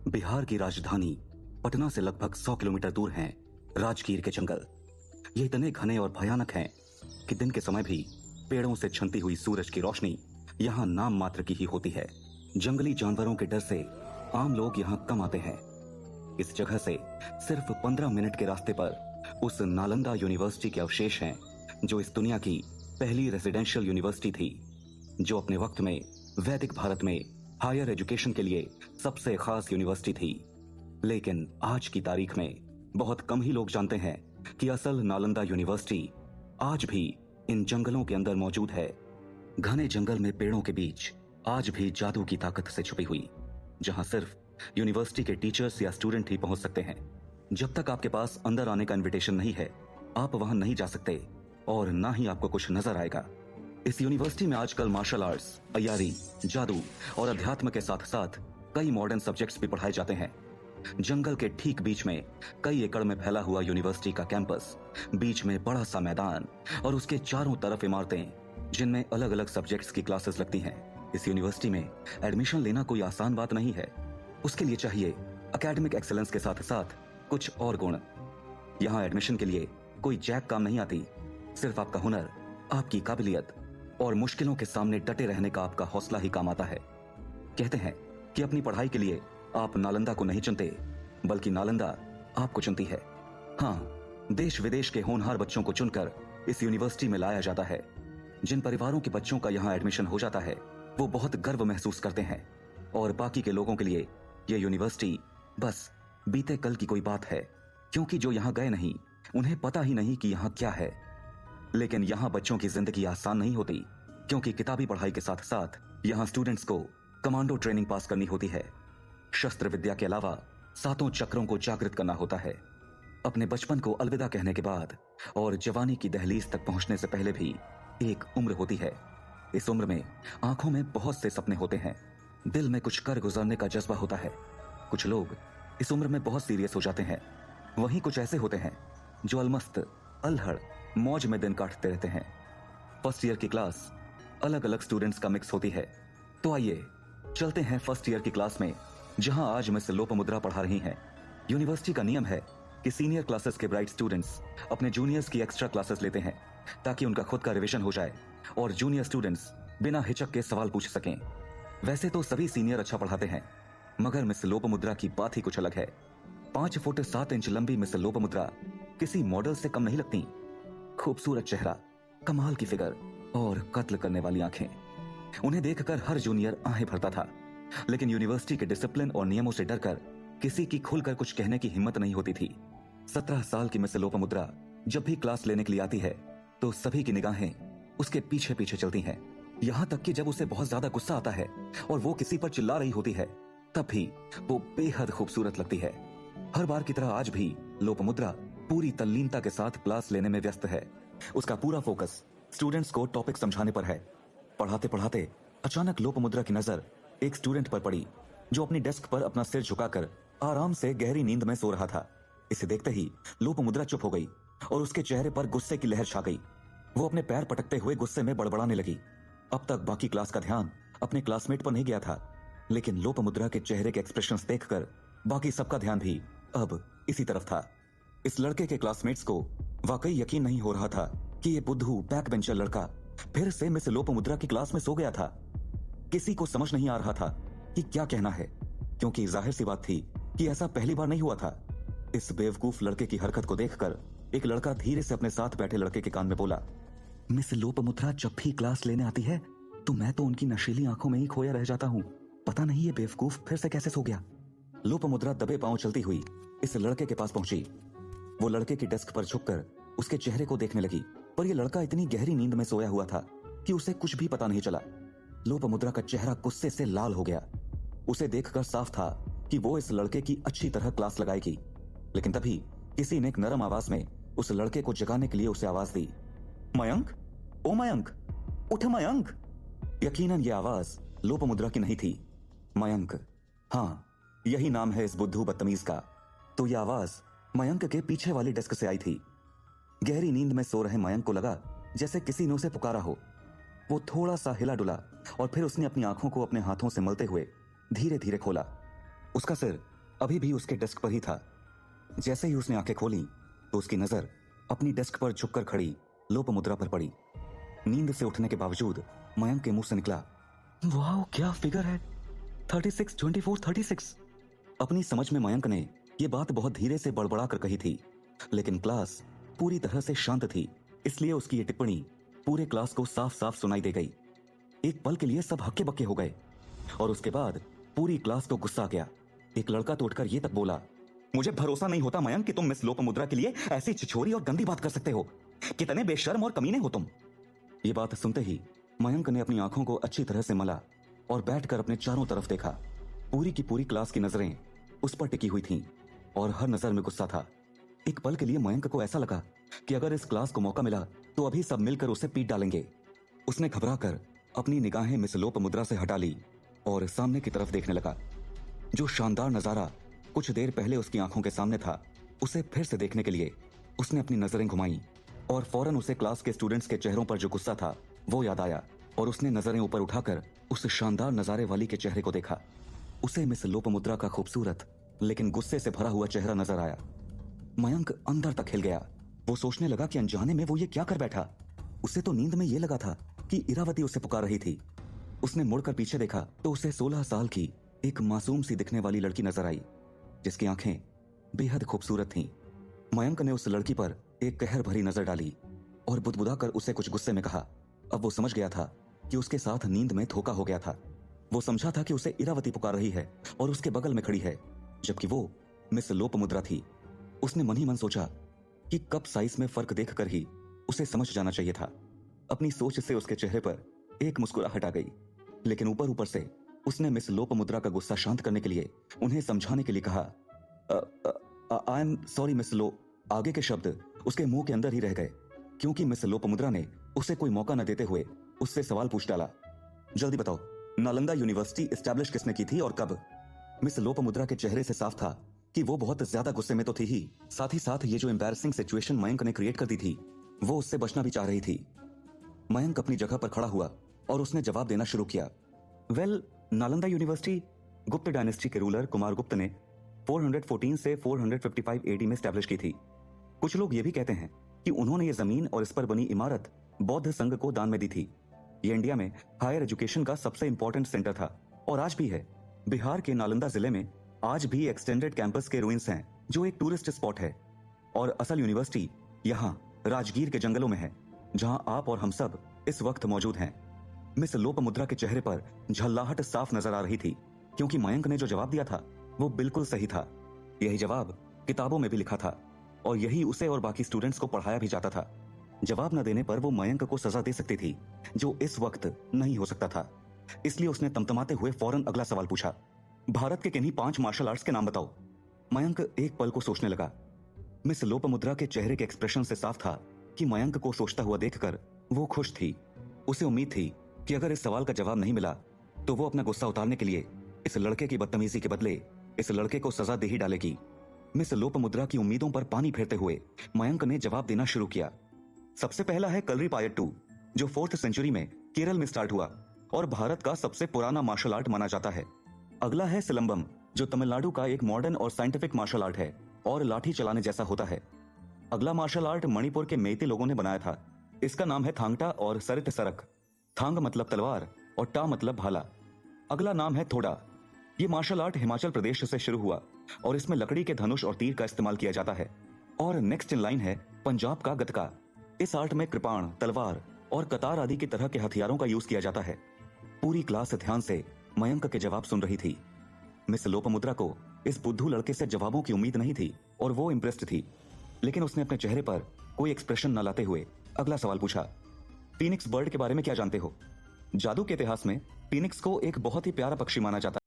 बिहार की राजधानी पटना से लगभग 100 किलोमीटर दूर हैं राजगीर के जंगल। ये इतने घने और भयानक हैं कि दिन के समय भी पेड़ों से छनती हुई सूरज की रोशनी यहाँ नाम मात्र की ही होती है। जंगली जानवरों के डर से आम लोग यहाँ कम आते हैं। इस जगह से सिर्फ 15 मिनट के रास्ते पर उस नालंदा यूनिवर्सिटी के अवशेष हैं, जो इस दुनिया की पहली रेजिडेंशियल यूनिवर्सिटी थी, जो अपने वक्त में वैदिक भारत में हायर एजुकेशन के लिए सबसे खास यूनिवर्सिटी थी। लेकिन आज की तारीख में बहुत कम ही लोग जानते हैं कि असल नालंदा यूनिवर्सिटी आज भी इन जंगलों के अंदर मौजूद है। घने जंगल में पेड़ों के बीच आज भी जादू की ताकत से छुपी हुई, जहां सिर्फ यूनिवर्सिटी के टीचर्स या स्टूडेंट ही पहुंच सकते हैं। जब तक आपके पास अंदर आने का इनविटेशन नहीं है, आप वहां नहीं जा सकते और ना ही आपको कुछ नजर आएगा। इस यूनिवर्सिटी में आजकल मार्शल आर्ट्स, अय्यारी, जादू और अध्यात्म के साथ साथ कई मॉडर्न सब्जेक्ट्स भी पढ़ाए जाते हैं। जंगल के ठीक बीच में कई एकड़ में फैला हुआ यूनिवर्सिटी का कैंपस, बीच में बड़ा सा मैदान और उसके चारों तरफ इमारतें जिनमें अलग अलग सब्जेक्ट्स की क्लासेस लगती हैं। इस यूनिवर्सिटी में एडमिशन लेना कोई आसान बात नहीं है। उसके लिए चाहिए एकेडमिक एक्सेलेंस के साथ साथ कुछ और गुण। यहाँ एडमिशन के लिए कोई जैक काम नहीं आती, सिर्फ आपका हुनर, आपकी काबिलियत और मुश्किलों के सामने डटे रहने का आपका हौसला ही काम आता है। कहते हैं कि अपनी पढ़ाई के लिए आप नालंदा को नहीं चुनते, बल्कि नालंदा आपको चुनती है। हाँ, देश विदेश के होनहार बच्चों को चुनकर इस यूनिवर्सिटी में लाया जाता है। जिन परिवारों के बच्चों का यहाँ एडमिशन हो जाता है, वो बहुत गर्व महसूस करते हैं और बाकी के लोगों के लिए ये यूनिवर्सिटी बस बीते कल की कोई बात है, क्योंकि जो यहाँ गए नहीं उन्हें पता ही नहीं कि यहाँ क्या है। लेकिन यहाँ बच्चों की जिंदगी आसान नहीं होती, क्योंकि किताबी पढ़ाई के साथ साथ यहाँ स्टूडेंट्स को कमांडो ट्रेनिंग पास करनी होती है। शस्त्र विद्या के अलावा 7 चक्रों को जागृत करना होता है। अपने बचपन को अलविदा कहने के बाद और जवानी की दहलीज तक पहुंचने से पहले भी एक उम्र होती है। इस उम्र में आंखों में बहुत से सपने होते हैं, दिल में कुछ कर गुजरने का जज्बा होता है। कुछ लोग इस उम्र में बहुत सीरियस हो जाते हैं, वहीं कुछ ऐसे होते हैं जो अलमस्त, अल्हड़, मौज में दिन काटते रहते हैं। फर्स्ट ईयर की क्लास अलग अलग स्टूडेंट्स का मिक्स होती है। तो आइए चलते हैं फर्स्ट ईयर की क्लास में, जहां आज मिस लोपामुद्रा पढ़ा रही हैं। यूनिवर्सिटी का नियम है कि सीनियर क्लासेस के ब्राइट स्टूडेंट्स अपने जूनियर्स की एक्स्ट्रा क्लासेस लेते हैं, ताकि उनका खुद का रिवीजन हो जाए और जूनियर स्टूडेंट्स बिना हिचक के सवाल पूछ सकें। वैसे तो सभी सीनियर अच्छा पढ़ाते हैं, मगर मिस लोपामुद्रा की बात ही कुछ अलग है। 5 फुट 7 इंच लंबी मिस लोपामुद्रा किसी मॉडल से कम नहीं लगती। खूबसूरत चेहरा, कमाल की फिगर और कत्ल करने वाली आंखें, उन्हें देखकर हर जूनियर आहें भरता था। लेकिन यूनिवर्सिटी के डिसिप्लिन और नियमों से डरकर किसी की खुलकर कुछ कहने की हिम्मत नहीं होती थी। 17 साल की मिस लोपामुद्रा जब भी क्लास लेने के लिए आती है, तो सभी की निगाहें उसके पीछे पीछे चलती हैं। यहां तक कि जब उसे बहुत ज्यादा गुस्सा आता है और वो किसी पर चिल्ला रही होती है, तब भी वो बेहद खूबसूरत लगती है। हर बार की तरह आज भी लोपामुद्रा पूरी तल्लीनता के साथ क्लास लेने में व्यस्त है। उसका पूरा फोकस स्टूडेंट्स को टॉपिक समझाने पर है। पढ़ाते पढ़ाते अचानक लोपामुद्रा की नजर एक स्टूडेंट पर पड़ी, जो अपनी डेस्क पर अपना सिर झुकाकर आराम से गहरी नींद में सो रहा था। इसे देखते ही लोपामुद्रा चुप हो गई और उसके चेहरे पर गुस्से की लहर छा गई। वो अपने पैर पटकते हुए गुस्से में बड़बड़ाने लगी। अब तक बाकी क्लास का ध्यान अपने क्लासमेट पर नहीं गया था, लेकिन लोपामुद्रा के चेहरे के एक्सप्रेशंस देखकर बाकी सबका ध्यान भी अब इसी तरफ था। इस लड़के के क्लासमेट्स को वाकई यकीन नहीं हो रहा था कि ये बुद्धू बैक बेंचर लड़का फिर से मिस लोपामुद्रा की क्लास में सो गया था। किसी को समझ नहीं आ रहा था कि क्या कहना है, क्योंकि जाहिर सी बात थी कि ऐसा पहली बार नहीं हुआ था। इस बेवकूफ लड़के की हरकत को देखकर एक लड़का धीरे से अपने साथ बैठे लड़के के कान में बोला, मिस लोपामुद्रा जब भी क्लास लेने आती है तो मैं तो उनकी नशीली आंखों में ही खोया रह जाता हूँ। पता नहीं ये बेवकूफ फिर से कैसे सो गया। लोपामुद्रा दबे पांव चलती हुई इस लड़के के पास पहुंची। वो लड़के की डेस्क पर झुककर उसके चेहरे को देखने लगी, पर यह लड़का इतनी गहरी नींद में सोया हुआ था कि उसे कुछ भी पता नहीं चला। लोपामुद्रा का चेहरा गुस्से से लाल हो गया। उसे देखकर साफ था कि वो इस लड़के की अच्छी तरह क्लास लगाएगी। लेकिन तभी किसी ने एक नरम आवाज में उस लड़के को जगाने के लिए उसे आवाज दी, मयंक, ओ मयंक, उठ मयंक। यकीनन ये आवाज लोपामुद्रा की नहीं थी। मयंक, हाँ, यही नाम है इस बुद्धू बदतमीज का। तो यह आवाज मयंक के पीछे वाली डेस्क से आई थी। गहरी नींद में सो रहे मयंक को लगा जैसे किसी ने उसे पुकारा हो। वो थोड़ा सा हिला डुला और फिर उसने अपनी आंखों को अपने हाथों से मलते हुए धीरे धीरे खोला। उसका सिर अभी भी उसके डेस्क पर ही था। जैसे ही उसने आंखें खोली तो उसकी नजर अपनी डेस्क पर झुककर खड़ी लोपामुद्रा पर पड़ी। नींद से उठने के बावजूद मयंक के मुंह से निकला, वाह क्या फिगर है, 36, 24, 36। अपनी समझ में मयंक ने यह बात बहुत धीरे से बड़बड़ा कर कही थी, लेकिन क्लास पूरी तरह से शांत थी, इसलिए उसकी ये टिप्पणी पूरे क्लास को साफ साफ सुनाई दे गई। एक पल के लिए सब हक्के बक्के हो गए और उसके बाद पूरी क्लास को गुस्सा आ गया। एक लड़का तो उठकर ये तक बोला, मुझे भरोसा नहीं होता मयंक कि तुम मिस लोपामुद्रा के लिए ऐसी छिछोरी और गंदी बात कर सकते हो। कितने बेशर्म और कमीने हो तुम। ये बात सुनते ही मयंक ने अपनी आंखों को अच्छी तरह से मला और बैठकर अपने चारों तरफ देखा। पूरी की पूरी क्लास की नजरें उस पर टिकी हुई थीं और हर नजर में गुस्सा था। एक पल के लिए मयंक को ऐसा लगा कि अगर इस क्लास को मौका मिला तो अभी सब मिलकर उसे पीट डालेंगे। उसने घबराकर अपनी निगाहें मिस लोपामुद्रा से हटा ली और सामने की तरफ देखने लगा। जो शानदार नजारा कुछ देर पहले उसकी आंखों के सामने था, उसे फिर से देखने के लिए उसने अपनी नजरें घुमाई और फौरन उसे क्लास के स्टूडेंट्स के चेहरों पर जो गुस्सा था वो याद आया और उसने नजरें ऊपर उठाकर उस शानदार नजारे वाली के चेहरे को देखा। उसे मिस लोपामुद्रा का खूबसूरत लेकिन गुस्से से भरा हुआ चेहरा नजर आया। मयंक अंदर तक हिल गया। वो सोचने लगा कि अनजाने में वो ये क्या कर बैठा। उसे तो नींद में ये लगा था कि इरावती उसे पुकार रही थी। उसने मुड़कर पीछे देखा तो उसे 16 साल की एक मासूम सी दिखने वाली लड़की नजर आई, जिसकी आंखें बेहद खूबसूरत थीं। मयंक ने उस लड़की पर एक कहर भरी नजर डाली और बुदबुदाकर उसे कुछ गुस्से में कहा। अब वो समझ गया था कि उसके साथ नींद में धोखा हो गया था। वो समझा था कि उसे इरावती पुकार रही है और उसके बगल में खड़ी है, जबकि वो मिस लोपामुद्रा थी। उसने मन ही मन सोचा कि कप साइज में फर्क देखकर ही उसे समझ जाना चाहिए था। अपनी सोच से उसके चेहरे पर एक मुस्कुराहट आ गई, लेकिन ऊपर ऊपर से उसने मिस लोपामुद्रा का गुस्सा शांत करने के लिए उन्हें समझाने के लिए कहा, आई एम सॉरी मिस लो। आगे के शब्द उसके मुंह के अंदर ही रह गए, क्योंकि मिस लोपामुद्रा ने उसे कोई मौका न देते हुए उससे सवाल पूछ डाला, जल्दी बताओ, नालंदा यूनिवर्सिटी एस्टैब्लिश किसने की थी और कब? मिस लोपामुद्रा के चेहरे से साफ था कि वो बहुत ज्यादा गुस्से में तो थी ही, साथ ही साथ ये जो एम्बैरेसिंग सिचुएशन मयंक ने क्रिएट कर दी थी वो उससे बचना भी चाह रही थी। मयंक अपनी जगह पर खड़ा हुआ और उसने जवाब देना शुरू किया, वेल, नालंदा यूनिवर्सिटी गुप्त डायनेस्टी के रूलर कुमारगुप्त ने 414 से 455 एडी में स्टैब्लिश की थी। कुछ लोग ये भी कहते हैं कि उन्होंने ये जमीन और इस पर बनी इमारत बौद्ध संघ को दान में दी थी। ये इंडिया में हायर एजुकेशन का सबसे इंपॉर्टेंट सेंटर था और आज भी है। बिहार के नालंदा जिले में आज भी एक्सटेंडेड कैंपस के रुइंस हैं, जो एक टूरिस्ट स्पॉट है, और असल यूनिवर्सिटी यहाँ राजगीर के जंगलों में है, जहां आप और हम सब इस वक्त मौजूद हैं। मिस लोपामुद्रा के चेहरे पर झल्लाहट साफ नजर आ रही थी, क्योंकि मयंक ने जो जवाब दिया था वो बिल्कुल सही था। यही जवाब किताबों में भी लिखा था और यही उसे और बाकी स्टूडेंट्स को पढ़ाया भी जाता था। जवाब न देने पर वो मयंक को सजा दे सकती थी, जो इस वक्त नहीं हो सकता था। इसलिए उसने तमतमाते हुए फौरन अगला सवाल पूछा, भारत के किन्हीं 5 मार्शल आर्ट्स के नाम बताओ। मयंक एक पल को सोचने लगा। मिस लोपामुद्रा के चेहरे के एक्सप्रेशन से साफ था कि मयंक को सोचता हुआ देखकर वो खुश थी। उसे उम्मीद थी कि अगर इस सवाल का जवाब नहीं मिला तो वो अपना गुस्सा उतारने के लिए इस लड़के की बदतमीजी के बदले इस लड़के को सजा दे ही डालेगी। मिस लोपामुद्रा की उम्मीदों पर पानी फेरते हुए मयंक ने जवाब देना शुरू किया। सबसे पहला है कलरीपायट्टू, जो 4th सेंचुरी में केरल में स्टार्ट हुआ और भारत का सबसे पुराना मार्शल आर्ट माना जाता है। अगला है सिलंबम, जो तमिलनाडु का एक मॉडर्न और साइंटिफिक मार्शल आर्ट है और लाठी चलाने जैसा होता है। अगला मार्शल आर्ट मणिपुर के मेइते लोगों ने बनाया था। इसका नाम है थांगटा और सरित सरक। थांग मतलब तलवार और टा मतलब भाला। अगला नाम है थोड़ा। ये मार्शल आर्ट हिमाचल प्रदेश से शुरू हुआ और इसमें लकड़ी के धनुष और तीर का इस्तेमाल किया जाता है। और नेक्स्ट इन लाइन है पंजाब का गतका। इस आर्ट में कृपाण, तलवार और कतार आदि की तरह के हथियारों का यूज किया जाता है। पूरी क्लास ध्यान से मयंक के जवाब सुन रही थी। मिस लोपामुद्रा को इस बुद्धू लड़के से जवाबों की उम्मीद नहीं थी और वो इम्प्रेस्ड थी, लेकिन उसने अपने चेहरे पर कोई एक्सप्रेशन न लाते हुए अगला सवाल पूछा, फीनिक्स बर्ड के बारे में क्या जानते हो? जादू के इतिहास में फीनिक्स को एक बहुत ही प्यारा पक्षी माना जाता है।